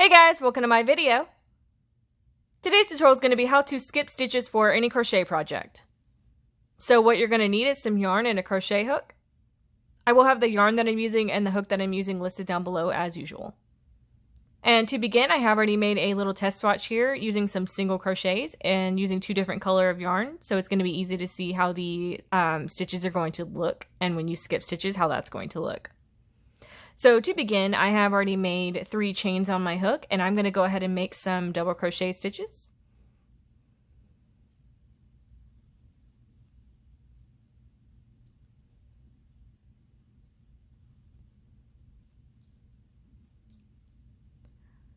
Hey guys, welcome to my video. Today's tutorial is going to be how to skip stitches for any crochet project. So what you're going to need is some yarn and a crochet hook. I will have the yarn that I'm using and the hook that I'm using listed down below as usual. And to begin, I have already made a little test swatch here using some single crochets and using two different color of yarn. So it's going to be easy to see how the stitches are going to look, and when you skip stitches, how that's going to look. So to begin, I have already made 3 chains on my hook, and I'm going to go ahead and make some double crochet stitches.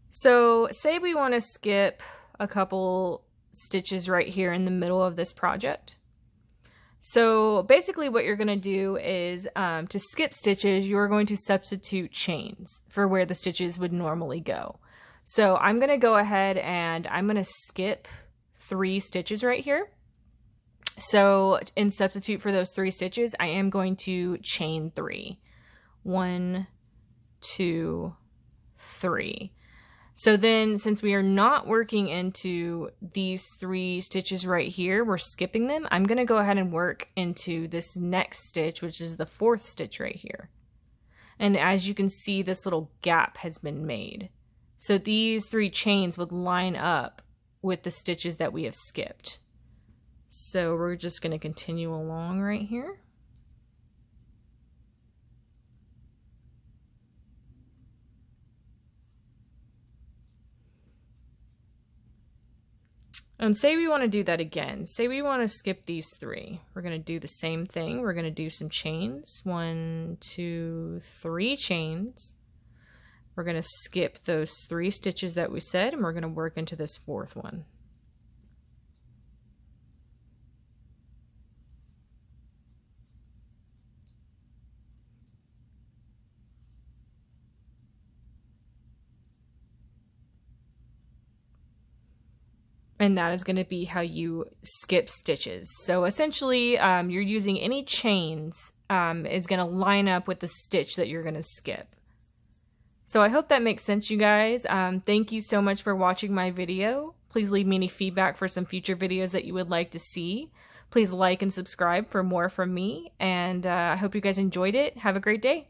So say we want to skip a couple stitches right here in the middle of this project. So basically what you're going to do is to skip stitches, you're going to substitute chains for where the stitches would normally go. So I'm going to go ahead and I'm going to skip 3 stitches right here. So in substitute for those 3 stitches, I am going to chain 3. 1, 2, 3. So then, since we are not working into these 3 stitches right here, we're skipping them, I'm going to go ahead and work into this next stitch, which is the 4th stitch right here. And as you can see, this little gap has been made. So these 3 chains would line up with the stitches that we have skipped. So we're just going to continue along right here. And say we want to do that again. Say we want to skip these 3. We're going to do the same thing. We're going to do some chains. 1, 2, 3 chains. We're going to skip those 3 stitches that we said, and we're going to work into this 4th one. And that is going to be how you skip stitches. So essentially, you're using any chains is going to line up with the stitch that you're going to skip. So I hope that makes sense, you guys. Thank you so much for watching my video. Please leave me any feedback for some future videos that you would like to see. Please like and subscribe for more from me. And I hope you guys enjoyed it. Have a great day.